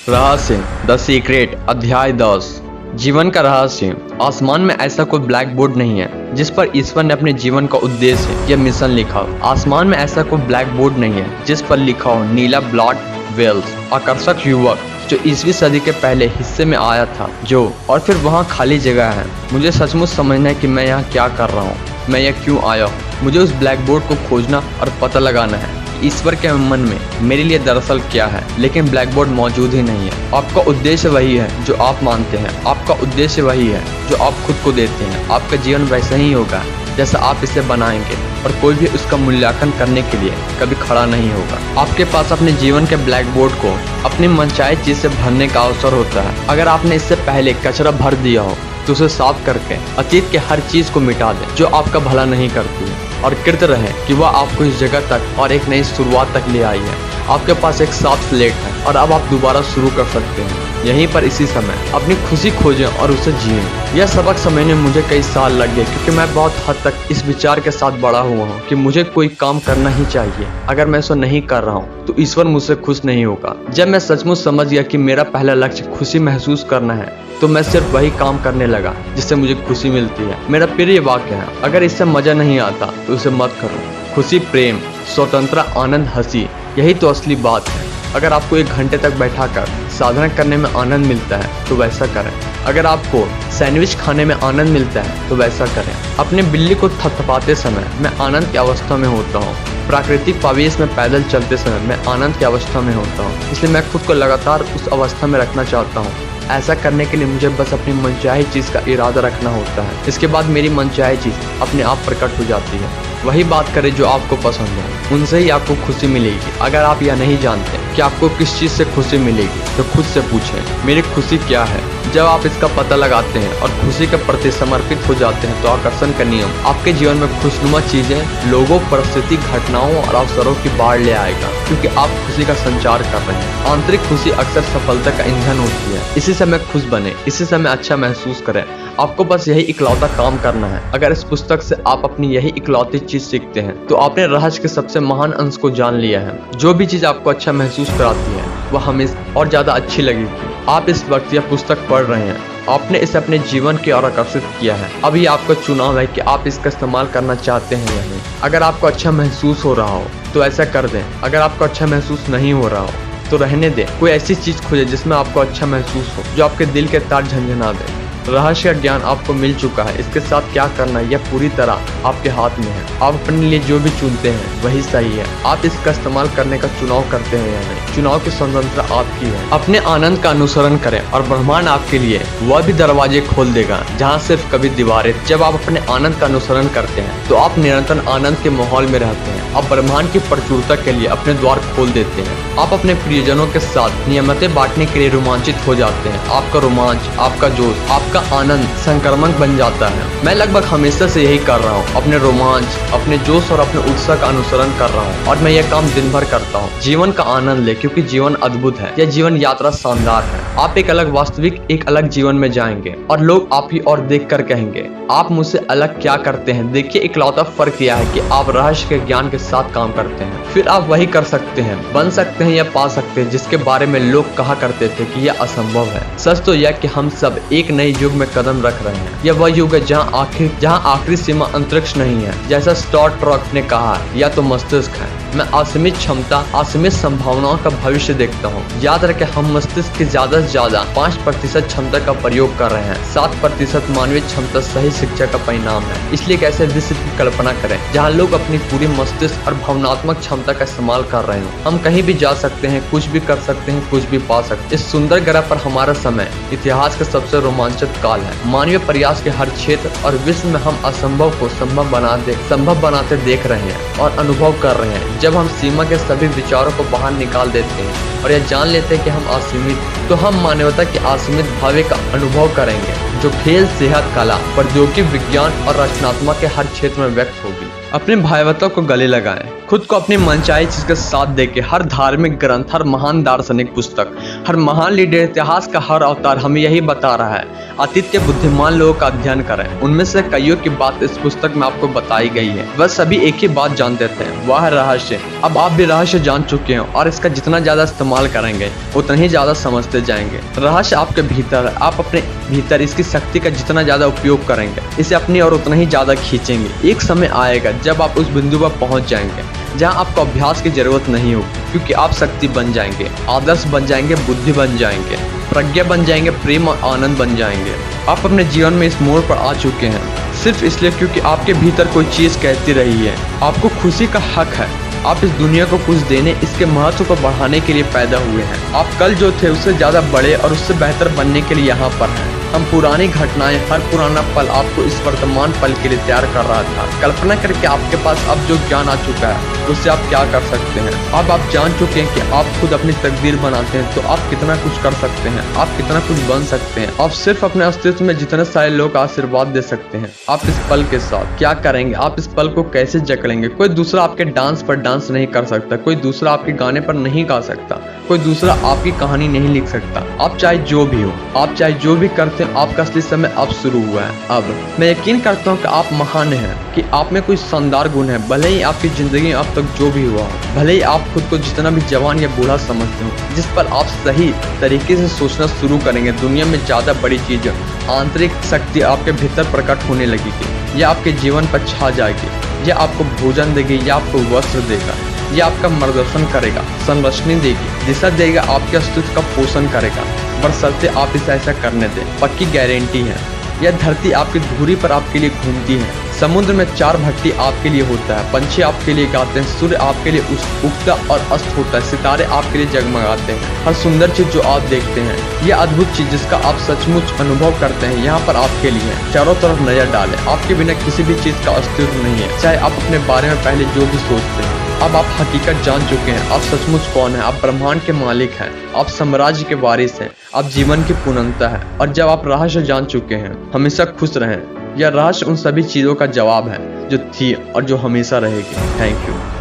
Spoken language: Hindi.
रहस्य द सीक्रेट अध्याय 10। जीवन का रहस्य। आसमान में ऐसा कोई ब्लैक बोर्ड नहीं है जिस पर ईश्वर ने अपने जीवन का उद्देश्य या मिशन लिखा हो। आसमान में ऐसा कोई ब्लैक बोर्ड नहीं है जिस पर लिखा हो नीला ब्लड वेल्स आकर्षक युवक जो 20वीं सदी के पहले हिस्से में आया था जो और फिर वहाँ खाली जगह है। मुझे सचमुच समझना है कि मैं यहाँ क्या कर रहा हूँ, मैं यहाँ क्यों आया हूँ। मुझे उस ब्लैक बोर्ड को खोजना और पता लगाना है ईश्वर के मन में मेरे लिए दरअसल क्या है। लेकिन ब्लैक बोर्ड मौजूद ही नहीं है। आपका उद्देश्य वही है जो आप मानते हैं, आपका उद्देश्य वही है जो आप खुद को देते हैं। आपका जीवन वैसा ही होगा जैसा आप इसे बनाएंगे और कोई भी उसका मूल्यांकन करने के लिए कभी खड़ा नहीं होगा। आपके पास अपने जीवन के ब्लैक बोर्ड को अपनी मनचाही चीज से भरने का अवसर होता है। अगर आपने इससे पहले कचरा भर दिया हो तो उसे साफ करके अतीत के हर चीज को मिटा दें जो आपका भला नहीं करती है और कृत रहे कि वह आपको इस जगह तक और एक नई शुरुआत तक ले आई है। आपके पास एक साफ स्लेट है और अब आप दोबारा शुरू कर सकते हैं। यहीं पर इसी समय अपनी खुशी खोजें और उसे जिएं। यह सबक समझने मुझे कई साल लग गए क्योंकि मैं बहुत हद तक इस विचार के साथ बड़ा हुआ हूँ कि मुझे कोई काम करना ही चाहिए। अगर मैं इसे नहीं कर रहा हूँ तो ईश्वर मुझसे खुश नहीं होगा। जब मैं सचमुच समझ गया कि मेरा पहला लक्ष्य खुशी महसूस करना है तो मैं सिर्फ वही काम करने लगा जिससे मुझे खुशी मिलती है। मेरा प्रिय वाक्य है, अगर इससे मजा नहीं आता तो उसे मत करो। खुशी, प्रेम, स्वतंत्रता, आनंद, हंसी, यही तो असली बात है। अगर आपको 1 घंटे तक बैठाकर साधना करने में आनंद मिलता है तो वैसा करें। अगर आपको सैंडविच खाने में आनंद मिलता है तो वैसा करें। अपने बिल्ली को थपथपाते समय मैं आनंद की अवस्था में होता हूँ। प्राकृतिक परिवेश में पैदल चलते समय मैं आनंद की अवस्था में होता हूँ। इसलिए मैं खुद को लगातार उस अवस्था में रखना चाहता हूँ। ऐसा करने के लिए मुझे बस अपनी मनचाही चीज़ का इरादा रखना होता है। इसके बाद मेरी मनचाही चीज़ अपने आप प्रकट हो जाती है। वही बात करें जो आपको पसंद है, उनसे ही आपको खुशी मिलेगी। अगर आप यह नहीं जानते कि आपको किस चीज़ से खुशी मिलेगी तो खुद से पूछें, मेरी खुशी क्या है। जब आप इसका पता लगाते हैं और खुशी के प्रति समर्पित हो जाते हैं तो आकर्षण का नियम आपके जीवन में खुशनुमा चीजें, लोगों, परिस्थिति, घटनाओं और अवसरों की बाढ़ ले आएगा क्योंकि आप खुशी का संचार कर रहे हैं। आंतरिक खुशी अक्सर सफलता का ईंधन होती है। इसी समय खुश बने, इसी समय अच्छा महसूस करें। आपको बस यही इकलौता काम करना है। अगर इस पुस्तक से आप अपनी यही इकलौती चीज सीखते हैं तो आपने रहस्य के सबसे महान अंश को जान लिया है। जो भी चीज आपको अच्छा महसूस कराती है वह हमें और ज्यादा अच्छी लगेगी। आप इस वक्त यह पुस्तक पढ़ रहे हैं, आपने इसे अपने जीवन की ओर आकर्षित किया है। अभी आपका चुनाव है कि आप इसका इस्तेमाल करना चाहते हैं या नहीं। अगर आपको अच्छा महसूस हो रहा हो तो ऐसा कर दें। अगर आपको अच्छा महसूस नहीं हो रहा हो तो रहने दें। कोई ऐसी चीज खोजें जिसमें आपको अच्छा महसूस हो, जो आपके दिल के तार झंझना दे। रहस्य का ज्ञान आपको मिल चुका है। इसके साथ क्या करना है यह पूरी तरह आपके हाथ में है। आप अपने लिए जो भी चुनते हैं वही सही है। आप इसका इस्तेमाल करने का चुनाव करते हैं या नहीं। चुनाव की स्वतंत्रता आपकी है। अपने आनंद का अनुसरण करें और ब्रह्मांड आपके लिए वह भी दरवाजे खोल देगा जहाँ सिर्फ कभी दीवारें। जब आप अपने आनंद का अनुसरण करते हैं तो आप निरंतर आनंद के माहौल में रहते हैं। आप ब्रह्मांड की प्रचुरता के लिए अपने द्वार खोल देते हैं। आप अपने प्रियजनों के साथ नियमतें बांटने के लिए रोमांचित हो जाते हैं। आपका रोमांच, आपका जोश, आपका आनंद संक्रमण बन जाता है। मैं लगभग हमेशा से यही कर रहा हूँ। अपने रोमांच, अपने जोश और अपने उत्साह का अनुसरण कर रहा हूँ और मैं यह काम दिन भर करता हूँ। जीवन का आनंद ले क्योंकि जीवन अद्भुत है। यह जीवन यात्रा शानदार है। आप एक अलग वास्तविक, एक अलग जीवन में जाएंगे और लोग आप ही और देख कर कहेंगे आप मुझसे अलग क्या करते हैं। देखिए इकलौता फर्क यह है कि आप रहस्य के ज्ञान के साथ काम करते हैं। फिर आप वही कर सकते हैं, बन सकते हैं या पा सकते हैं जिसके बारे में लोग कहा करते थे कि यह असंभव है। सच तो यह कि हम सब एक नए युग में कदम रख रहे हैं। यह वह युग है जहाँ आखिरी सीमा अंतरिक्ष नहीं है। जैसा स्टार ट्रेक ने कहा, या तो मस्तिष्क है। मैं असीमित क्षमता, असीमित संभावनाओं का भविष्य देखता हूँ। याद रखें, हम मस्तिष्क की ज्यादा से ज्यादा 5% क्षमता का प्रयोग कर रहे हैं। 7% मानवीय क्षमता सही शिक्षा का परिणाम है। इसलिए एक ऐसे विश्व की कल्पना करें जहाँ लोग अपनी पूरी मस्तिष्क और भावनात्मक क्षमता का इस्तेमाल कर रहे हो। हम कहीं भी जा सकते हैं, कुछ भी कर सकते हैं, कुछ भी पा सकते हैं। इस सुंदर ग्रह पर हमारा समय इतिहास का सबसे रोमांचक काल है। मानवीय प्रयास के हर क्षेत्र और विश्व में हम असंभव को संभव बनाते देख रहे हैं और अनुभव कर रहे हैं। जब हम सीमा के सभी विचारों को बाहर निकाल देते हैं और यह जान लेते हैं कि हम असीमित, तो हम मानवता के असीमित भाग्य का अनुभव करेंगे जो खेल, सेहत, कला, प्रौद्योगिकी, विज्ञान और रचनात्मक के हर क्षेत्र में व्यक्त होगी। अपने भावनाओं को गले लगाएं। खुद को अपनी मनचाही चीज के साथ देके हर धार्मिक ग्रंथ, हर महान दार्शनिक पुस्तक, हर महान लीडर, इतिहास का हर अवतार हमें यही बता रहा है, अतीत के बुद्धिमान लोगों का अध्ययन करें। उनमें से कईयों की बात इस पुस्तक में आपको बताई गई है। वह सभी एक ही बात जानते थे, वह है रहस्य। अब आप भी रहस्य जान चुके हैं और इसका जितना ज्यादा इस्तेमाल करेंगे उतना ही ज्यादा समझते जाएंगे। रहस्य आपके भीतर है, आप अपने भीतर इसकी शक्ति का जितना ज्यादा उपयोग करेंगे इसे अपनी ओर उतना ही ज्यादा खींचेंगे। एक समय आएगा जब आप उस बिंदु पर पहुंच जाएंगे जहां आपको अभ्यास की जरूरत नहीं होगी, क्योंकि आप शक्ति बन जाएंगे, आदर्श बन जाएंगे, बुद्धि बन जाएंगे, प्रज्ञा बन जाएंगे, प्रेम और आनंद बन जाएंगे। आप अपने जीवन में इस मोड़ पर आ चुके हैं सिर्फ इसलिए क्योंकि आपके भीतर कोई चीज कहती रही है आपको खुशी का हक है। आप इस दुनिया को कुछ देने, इसके महत्व को बढ़ाने के लिए पैदा हुए हैं। आप कल जो थे उससे ज्यादा बड़े और उससे बेहतर बनने के लिए यहाँ पर हैं। हम पुरानी घटनाएं, हर पुराना पल आपको इस वर्तमान पल के लिए तैयार कर रहा था। कल्पना करके आपके पास अब जो ज्ञान आ चुका है उससे आप क्या कर सकते हैं। अब आप जान चुके हैं कि आप खुद अपनी तकदीर बनाते हैं तो आप कितना कुछ कर सकते हैं, आप कितना कुछ बन सकते हैं। आप सिर्फ अपने अस्तित्व में जितने सारे लोग आशीर्वाद दे सकते हैं। आप इस पल के साथ क्या करेंगे, आप इस पल को कैसे जकड़ेंगे। कोई दूसरा आपके डांस पर डांस नहीं कर सकता, कोई दूसरा आपके गाने पर नहीं गा सकता, कोई दूसरा आपकी कहानी नहीं लिख सकता। आप चाहे जो भी हो, आप चाहे जो भी करते हैं, आपका असली समय अब शुरू हुआ है। अब मैं यकीन करता हूँ कि आप महान हैं, कि आप में कोई शानदार गुण है। भले ही आपकी जिंदगी में अब तक जो भी हुआ हो, भले ही आप खुद को जितना भी जवान या बूढ़ा समझते हो, जिस पर आप सही तरीके से सोचना शुरू करेंगे, दुनिया में ज्यादा बड़ी चीज, आंतरिक शक्ति आपके भीतर प्रकट होने लगेगी। यह आपके जीवन पर छा जाएगी, यह आपको भोजन देगी, यह आपको वस्त्र देगा, यह आपका मार्गदर्शन करेगा, संरक्षण देगी, दिशा देगा, आपके अस्तित्व का पोषण करेगा, बशर्ते आप इसे ऐसा करने दें। पक्की गारंटी है। यह धरती आपकी धुरी पर आपके लिए घूमती है। समुद्र में 4 भट्टी आपके लिए होता है, पंछी आपके लिए गाते हैं, सूर्य आपके लिए उगता और अस्त होता है, सितारे आपके लिए जगमगाते हैं। हर सुंदर चीज जो आप देखते हैं, यह अद्भुत चीज जिसका आप सचमुच अनुभव करते हैं, यहाँ पर आपके लिए है। चारों तरफ नजर डालें, आपके बिना किसी भी चीज का अस्तित्व नहीं है, चाहे आप अपने बारे में पहले जो भी सोचते हैं। अब आप हकीकत जान चुके हैं, आप सचमुच कौन है। आप ब्रह्मांड के मालिक हैं, आप साम्राज्य के वारिस हैं, आप जीवन की पूर्णता है। और जब आप रहस्य जान चुके हैं, हमेशा खुश रहें। यह रहस्य उन सभी चीजों का जवाब है जो थी और जो हमेशा रहेगी। Thank you.